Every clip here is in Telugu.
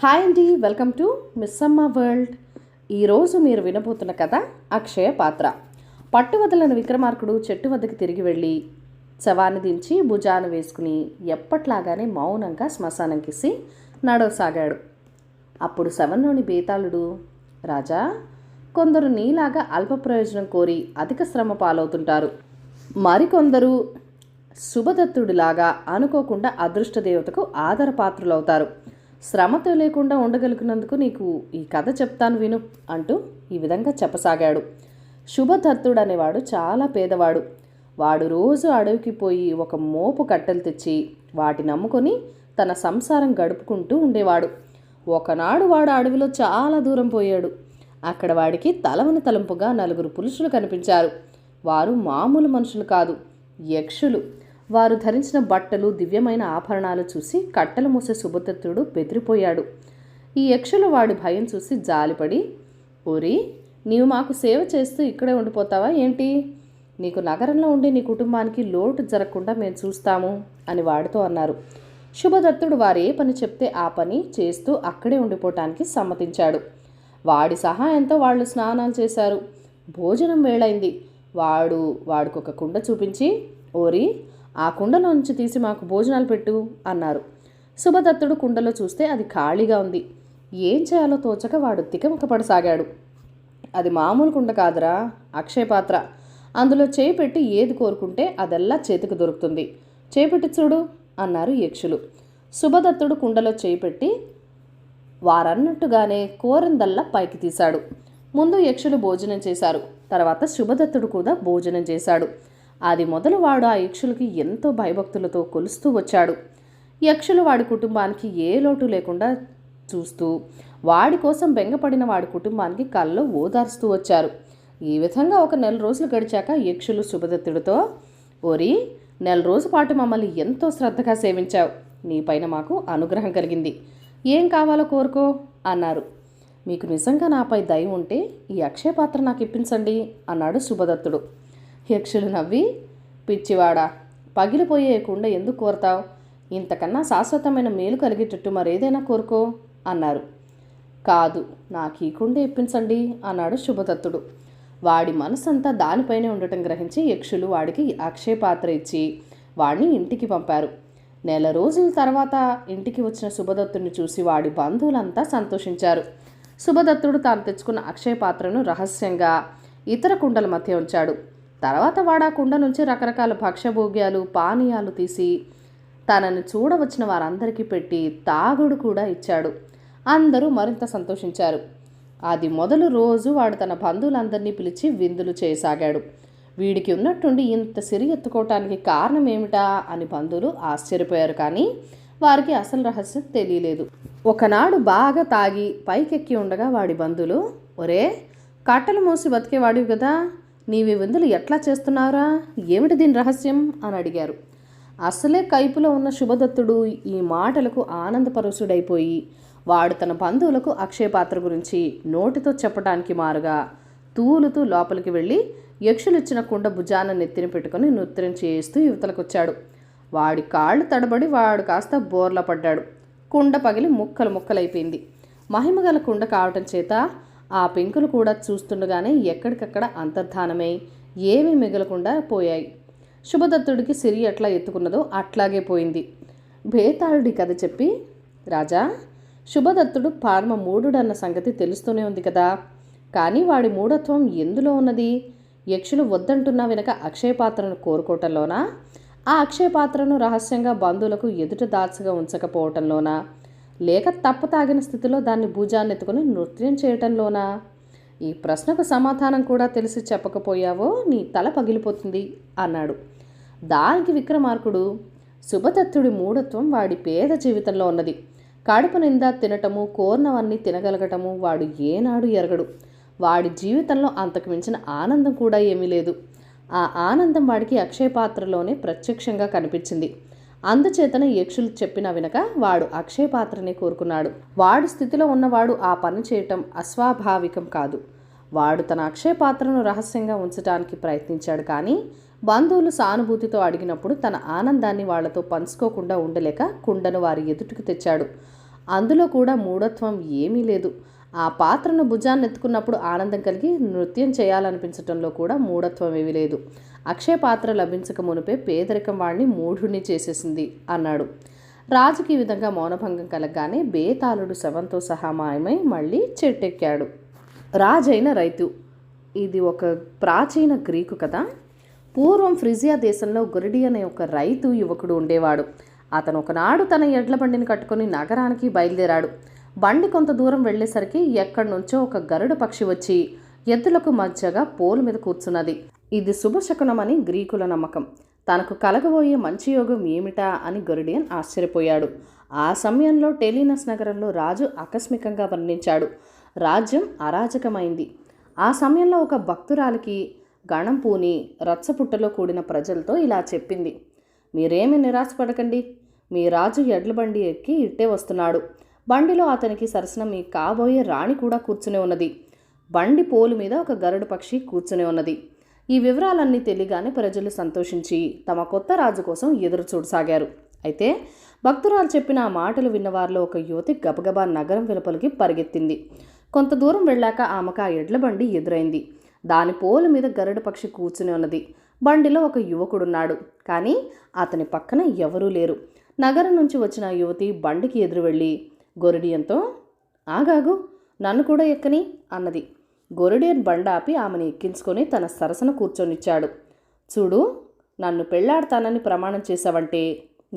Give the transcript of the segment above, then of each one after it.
హాయ్ అండి, వెల్కమ్ టు మిస్సమ్మ వరల్డ్. ఈరోజు మీరు వినబోతున్న కథ అక్షయ పాత్ర. పట్టువదలని విక్రమార్కుడు చెట్టు వద్దకు తిరిగి వెళ్ళి శవాన్ని దించి భుజాన వేసుకుని ఎప్పట్లాగానే మౌనంగా శ్మశానంకిసి నడవసాగాడు. అప్పుడు శవంలోని బేతాళుడు, రాజా, కొందరు నీలాగా అల్ప ప్రయోజనం కోరి అధిక శ్రమ పాలవుతుంటారు. మరికొందరు శుభదత్తుడిలాగా అనుకోకుండా అదృష్టదేవతకు ఆదరపాత్రులవుతారు. శ్రమతో లేకుండా ఉండగలిగినందుకు నీకు ఈ కథ చెప్తాను విను అంటూ ఈ విధంగా చెప్పసాగాడు. శుభదత్తుడు అనేవాడు చాలా పేదవాడు. వాడు రోజు అడవికి పోయి ఒక మోపు కట్టెలు తెచ్చి వాటిని నమ్ముకొని తన సంసారం గడుపుకుంటూ ఉండేవాడు. ఒకనాడు వాడు అడవిలో చాలా దూరం పోయాడు. అక్కడ వాడికి తలవని తలంపుగా 4 పురుషులు కనిపించారు. వారు మామూలు మనుషులు కాదు, యక్షులు. వారు ధరించిన బట్టలు, దివ్యమైన ఆభరణాలు చూసి కట్టెలు మూసే శుభదత్తుడు బెదిరిపోయాడు. ఈ యక్షులు వాడి భయం చూసి జాలిపడి, ఓరి, నీవు మాకు సేవ చేస్తూ ఇక్కడే ఉండిపోతావా ఏంటి? నీకు నగరంలో ఉండే నీ కుటుంబానికి లోటు జరగకుండా మేము చూస్తాము అని వాడితో అన్నారు. శుభదత్తుడు వారు ఏ పని చెప్తే ఆ పని చేస్తూ అక్కడే ఉండిపోవటానికి సమ్మతించాడు. వాడి సహాయంతో వాళ్ళు స్నానాలు చేశారు. భోజనం వేళైంది. వాడికొక కుండ చూపించి, ఓరి, ఆ కుండలో నుంచి తీసి మాకు భోజనాలు పెట్టు అన్నారు. శుభదత్తుడు కుండలో చూస్తే అది ఖాళీగా ఉంది. ఏం చేయాలో తోచక వాడు తికమకపడసాగాడు. అది మామూలు కుండ కాదురా, అక్షయ పాత్ర. అందులో చేయి పెట్టి ఏది కోరుకుంటే అదెల్లా చేతికి దొరుకుతుంది. చేపెట్టి చూడు అన్నారు యక్షులు. శుభదత్తుడు కుండలో చేయి పెట్టి వారన్నట్టుగానే కోరిందల్లా పైకి తీశాడు. ముందు యక్షులు భోజనం చేశారు. తర్వాత శుభదత్తుడు కూడా భోజనం చేశాడు. అది మొదలు వాడు ఆ యక్షులకి ఎంతో భయభక్తులతో కొలుస్తూ వచ్చాడు. యక్షులు వాడి కుటుంబానికి ఏ లోటు లేకుండా చూస్తూ వాడి కోసం బెంగపడిన వాడి కుటుంబానికి కళ్ళలో ఓదార్స్తూ వచ్చారు. ఈ విధంగా ఒక 4 రోజులు గడిచాక యక్షులు శుభదత్తుడితో, ఓరి, 4 రోజుల పాటు మమ్మల్ని ఎంతో శ్రద్ధగా సేవించావు. నీపైన మాకు అనుగ్రహం కలిగింది. ఏం కావాలో కోరుకో అన్నారు. మీకు నిజంగా నాపై దయ ఉంటే ఈ అక్షయ పాత్ర నాకు ఇప్పించండి అన్నాడు శుభదత్తుడు. యక్షులు నవ్వి, పిచ్చివాడా, పగిలిపోయే కుండ ఎందుకు కోరతావు? ఇంతకన్నా శాశ్వతమైన మేలు కలిగేటట్టు మరేదైనా కోరుకో అన్నారు. కాదు, నాకు ఈ కుండ ఇప్పించండి అన్నాడు శుభదత్తుడు. వాడి మనసంతా దానిపైనే ఉండటం గ్రహించి యక్షులు వాడికి అక్షయ పాత్ర ఇచ్చి వాడిని ఇంటికి పంపారు. 4 రోజుల తర్వాత ఇంటికి వచ్చిన శుభదత్తుడిని చూసి వాడి బంధువులంతా సంతోషించారు. శుభదత్తుడు తాను తెచ్చుకున్న అక్షయ పాత్రను రహస్యంగా ఇతర కుండల మధ్య ఉంచాడు. తర్వాత వాడా కుండ నుంచి రకరకాల భక్ష్యభోగ్యాలు, పానీయాలు తీసి తనని చూడవచ్చిన వారందరికీ పెట్టి తాగుడు కూడా ఇచ్చాడు. అందరూ మరింత సంతోషించారు. అది మొదలు రోజు వాడు తన బంధువులందరినీ పిలిచి విందులు చేయసాగాడు. వీడికి ఉన్నట్టుండి ఇంత సిరి ఎత్తుకోవటానికి కారణం ఏమిటా అని బంధువులు ఆశ్చర్యపోయారు. కానీ వారికి అసలు రహస్యం తెలియలేదు. ఒకనాడు బాగా తాగి పైకెక్కి ఉండగా వాడి బంధువులు, ఒరే, కట్టెలు మోసి బతికేవాడివి కదా, నీవి విందులు ఎట్లా చేస్తున్నారా? ఏమిటి దీని రహస్యం అని అడిగారు. అసలే కైపులో ఉన్న శుభదత్తుడు ఈ మాటలకు ఆనందపరవశుడైపోయి వాడు తన బంధువులకు అక్షయ పాత్ర గురించి నోటితో చెప్పడానికి మారుగా తూలుతూ లోపలికి వెళ్ళి యక్షులిచ్చిన కుండ భుజాన నెత్తిన పెట్టుకుని నృత్యం చేస్తూ యువతలకొచ్చాడు. వాడి కాళ్ళు తడబడి వాడు కాస్త బోర్లా పడ్డాడు. కుండ పగిలి ముక్కలైపోయింది. మహిమగల కుండ కావటం చేత ఆ పెంకులు కూడా చూస్తుండగానే ఎక్కడికక్కడ అంతర్ధానమై ఏమీ మిగలకుండా పోయాయి. శుభదత్తుడికి సిరి ఎట్లా ఎత్తుకున్నదో అట్లాగే పోయింది. బేతాళుడి కథ చెప్పి, రాజా, శుభదత్తుడు పరమ మూఢుడన్న సంగతి తెలుస్తూనే ఉంది కదా, కానీ వాడి మూఢత్వం ఎందులో ఉన్నది? యక్షులు వద్దంటున్నా వెనక అక్షయ పాత్రను కోరుకోవటంలోనా? ఆ అక్షయ పాత్రను రహస్యంగా బంధువులకు ఎదుట దాచగా ఉంచకపోవటంలోనా? లేక తప్పు తాగిన స్థితిలో దాన్ని భుజాన్నెత్తుకుని నృత్యం చేయటంలోనా? ఈ ప్రశ్నకు సమాధానం కూడా తెలిసి చెప్పకపోయావో నీ తల పగిలిపోతుంది అన్నాడు. దానికి విక్రమార్కుడు, శుభదత్తుడి మూఢత్వం వాడి పేద జీవితంలో ఉన్నది. కడుపు నిండా తినటము, కోరినవన్నీ తినగలగటము వాడు ఏనాడు ఎరగడు. వాడి జీవితంలో అంతకు మించిన ఆనందం కూడా ఏమీ లేదు. ఆ ఆనందం వాడికి అక్షయ పాత్రలోనే ప్రత్యక్షంగా కనిపించింది. అందుచేతనే యక్షులు చెప్పిన వినక వాడు అక్షయ పాత్రనే కోరుకున్నాడు. వాడి స్థితిలో ఉన్నవాడు ఆ పని చేయటం అస్వాభావికం కాదు. వాడు తన అక్షయ పాత్రను రహస్యంగా ఉంచడానికి ప్రయత్నించాడు. కానీ బంధువులు సానుభూతితో అడిగినప్పుడు తన ఆనందాన్ని వాళ్లతో పంచుకోకుండా ఉండలేక కుండను వారి ఎదుటికి తెచ్చాడు. అందులో కూడా మూఢత్వం ఏమీ లేదు. ఆ పాత్రను భుజాన్ని ఎత్తుకున్నప్పుడు ఆనందం కలిగి నృత్యం చేయాలనిపించటంలో కూడా మూఢత్వం ఏమీ లేదు. అక్షయ పాత్ర లభించక మునిపే పేదరికం వాడిని మూఢుణ్ణి చేసేసింది అన్నాడు. రాజుకి ఈ విధంగా మౌనభంగం కలగగానే బేతాళుడు శవంతో సహా మాయమై మళ్ళీ చెట్టెక్కాడు. రాజైన రైతు. ఇది ఒక ప్రాచీన గ్రీకు కథ. పూర్వం ఫ్రిజియా దేశంలో గొరిడి అనే ఒక రైతు యువకుడు ఉండేవాడు. అతను ఒకనాడు తన ఎడ్ల బండిని కట్టుకుని నగరానికి బయలుదేరాడు. బండి కొంత దూరం వెళ్ళేసరికి ఎక్కడి నుంచో ఒక గరుడ పక్షి వచ్చి ఎద్దులకు మధ్యగా పోలు మీద కూర్చున్నది. ఇది శుభశకునమని గ్రీకుల నమ్మకం. తనకు కలగబోయే మంచి యోగం ఏమిటా అని గొరిడియన్ ఆశ్చర్యపోయాడు. ఆ సమయంలో టెలినస్ నగరంలో రాజు ఆకస్మికంగా మరణించాడు. రాజ్యం అరాజకమైంది. ఆ సమయంలో ఒక భక్తురాలికి గణం పూని రచ్చపుట్టలో కూడిన ప్రజలతో ఇలా చెప్పింది: మీరేమీ నిరాశపడకండి, మీ రాజు ఎడ్ల బండి ఎక్కి ఇట్టే వస్తున్నాడు. బండిలో అతనికి సరసన మీ కాబోయే రాణి కూడా కూర్చునే ఉన్నది. బండి పోలు మీద ఒక గరుడ పక్షి కూర్చునే ఉన్నది. ఈ వివరాలన్నీ తెలియగానే ప్రజలు సంతోషించి తమ కొత్త రాజు కోసం ఎదురు చూడసాగారు. అయితే భక్తురాలు చెప్పిన ఆ మాటలు విన్నవారిలో ఒక యువతి గబగబా నగరం వెలుపలికి పరిగెత్తింది. కొంత దూరం వెళ్ళాక ఆమెకు ఆ ఎడ్ల బండి ఎదురైంది. దాని పోలు మీద గరుడ పక్షి కూర్చుని ఉన్నది. బండిలో ఒక యువకుడున్నాడు, కానీ అతని పక్కన ఎవరూ లేరు. నగరం నుంచి వచ్చిన ఆ యువతి బండికి ఎదురు వెళ్ళి గొరిడియన్తో, ఆగాగు, నన్ను కూడా ఎక్కని అన్నది. గొరిడియన్ బండ ఆపి ఆమెను ఎక్కించుకొని తన సరసన కూర్చొనిచ్చాడు. చూడు, నన్ను పెళ్లాడతానని ప్రమాణం చేశావంటే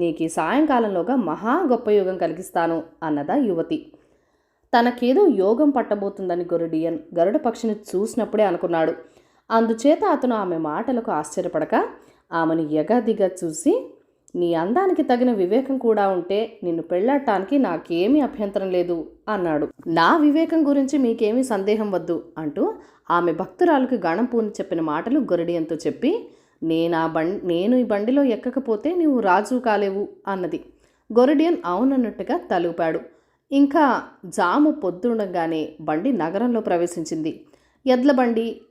నీకు ఈ సాయంకాలంలోగా మహా గొప్ప యోగం కలిగిస్తాను అన్నదా యువతి. తనకేదో యోగం పట్టబోతుందని గొరిడియన్ గరుడ పక్షిని చూసినప్పుడే అనుకున్నాడు. అందుచేత అతను ఆమె మాటలకు ఆశ్చర్యపడక ఆమెను ఎగాదిగా చూసి, నీ అందానికి తగిన వివేకం కూడా ఉంటే నిన్ను పెళ్లాడటానికి నాకేమీ అభ్యంతరం లేదు అన్నాడు. నా వివేకం గురించి మీకేమీ సందేహం వద్దు అంటూ ఆమె భక్తురాలకు గణం పూని చెప్పిన మాటలు గొరిడియన్తో చెప్పి, నేను ఈ బండిలో ఎక్కకపోతే నీవు రాజు కాలేవు అన్నది. గొరిడియన్ అవునన్నట్టుగా తలూపాడు. ఇంకా జాము పొద్దుండగానే బండి నగరంలో ప్రవేశించింది. ఎడ్ల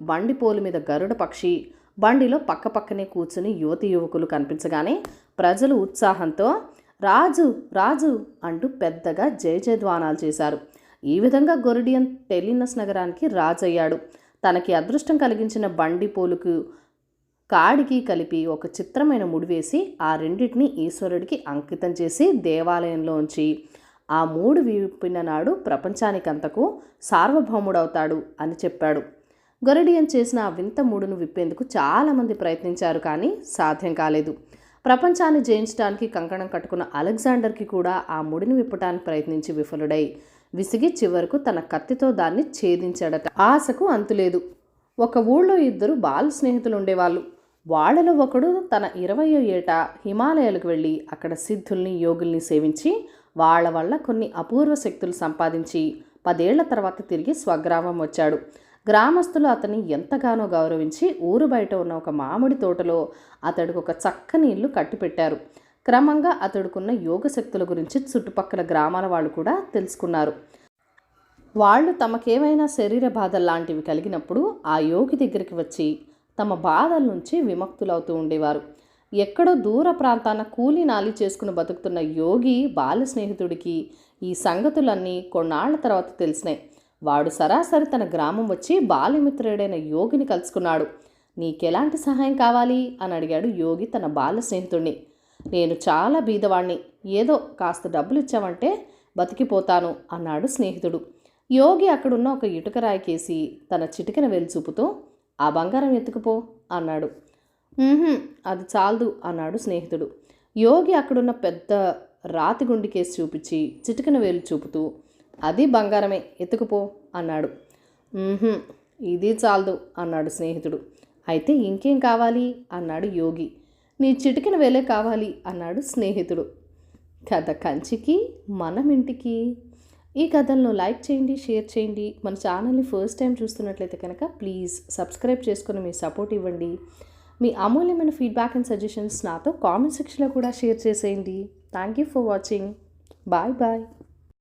బండి పోలు మీద గరుడ పక్షి, బండిలో పక్కపక్కనే కూర్చుని యువతి యువకులు కనిపించగానే ప్రజలు ఉత్సాహంతో రాజు రాజు అంటూ పెద్దగా జయజయధ్వానాలు చేశారు. ఈ విధంగా గొరిడియన్ టెలినస్ నగరానికి రాజయ్యాడు. తనకి అదృష్టం కలిగించిన బండి పోలుకు కాడికి కలిపి ఒక చిత్రమైన ముడివేసి ఆ రెండింటిని ఈశ్వరుడికి అంకితం చేసి దేవాలయంలోంచి ఆ మూడు విప్పిన నాడు ప్రపంచానికంతకు సార్వభౌముడవుతాడు అని చెప్పాడు. గొరిడియన్ చేసిన ఆ వింత మూడును విప్పేందుకు చాలామంది ప్రయత్నించారు, కానీ సాధ్యం కాలేదు. ప్రపంచాన్ని జయించడానికి కంకణం కట్టుకున్న అలెగ్జాండర్కి కూడా ఆ ముడిని విప్పటానికి ప్రయత్నించి విఫలుడై విసిగి చివరకు తన కత్తితో దాన్ని ఛేదించాడట. ఆశకు అంతులేదు. ఒక ఊళ్ళో ఇద్దరు బాల స్నేహితులు ఉండేవాళ్ళు. వాళ్లలో ఒకడు తన 20వ ఏట హిమాలయాలకు వెళ్ళి అక్కడ సిద్ధుల్ని యోగుల్ని సేవించి వాళ్ళ వల్ల కొన్ని అపూర్వ శక్తులు సంపాదించి 10 ఏళ్ల తర్వాత తిరిగి స్వగ్రామం వచ్చాడు. గ్రామస్తులు అతన్ని ఎంతగానో గౌరవించి ఊరు బయట ఉన్న ఒక మామిడి తోటలో అతడికి ఒక చక్కని ఇల్లు కట్టిపెట్టారు. క్రమంగా అతడుకున్న యోగశక్తుల గురించి చుట్టుపక్కల గ్రామాల వాళ్ళు కూడా తెలుసుకున్నారు. వాళ్ళు తమకేమైనా శరీర బాధలు లాంటివి కలిగినప్పుడు ఆ యోగి దగ్గరికి వచ్చి తమ బాధల నుంచి విముక్తులవుతూ ఉండేవారు. ఎక్కడో దూర ప్రాంతాన కూలీ నాలి చేసుకుని బతుకుతున్న యోగి బాల స్నేహితుడికి ఈ సంగతులన్నీ కొన్నాళ్ల తర్వాత తెలిసినాయి. వాడు సరాసరి తన గ్రామం వచ్చి బాల్యమిత్రుడైన యోగిని కలుసుకున్నాడు. నీకెలాంటి సహాయం కావాలి అని అడిగాడు యోగి తన బాల స్నేహితుడిని. నేను చాలా బీదవాణ్ణి, ఏదో కాస్త డబ్బులు ఇచ్చావంటే బతికిపోతాను అన్నాడు స్నేహితుడు. యోగి అక్కడున్న ఒక ఇటుకరాయి కేసి తన చిటికెన వేలు చూపుతూ, ఆ బంగారం ఎత్తుకుపో అన్నాడు. అది చాలదు అన్నాడు స్నేహితుడు. యోగి అక్కడున్న పెద్ద రాతి గుండి కేసి చూపించి చిటికెన వేలు చూపుతూ, అది బంగారమే, ఎత్తుకుపో అన్నాడు. ఇది చాలదు అన్నాడు స్నేహితుడు. అయితే ఇంకేం కావాలి అన్నాడు యోగి. నీ చిటికెన వేలే కావాలి అన్నాడు స్నేహితుడు. కథ కంచికి మనం ఇంటికి. ఈ కథలను లైక్ చేయండి, షేర్ చేయండి. మన ఛానల్ని ఫస్ట్ టైం చూస్తున్నట్లయితే కనుక ప్లీజ్ సబ్స్క్రైబ్ చేసుకొని మీ సపోర్ట్ ఇవ్వండి. మీ అమూల్యమైన ఫీడ్బ్యాక్ అండ్ సజెషన్స్ నాతో కామెంట్ సెక్షన్లో కూడా షేర్ చేసేయండి. Thank you for watching. Bye bye.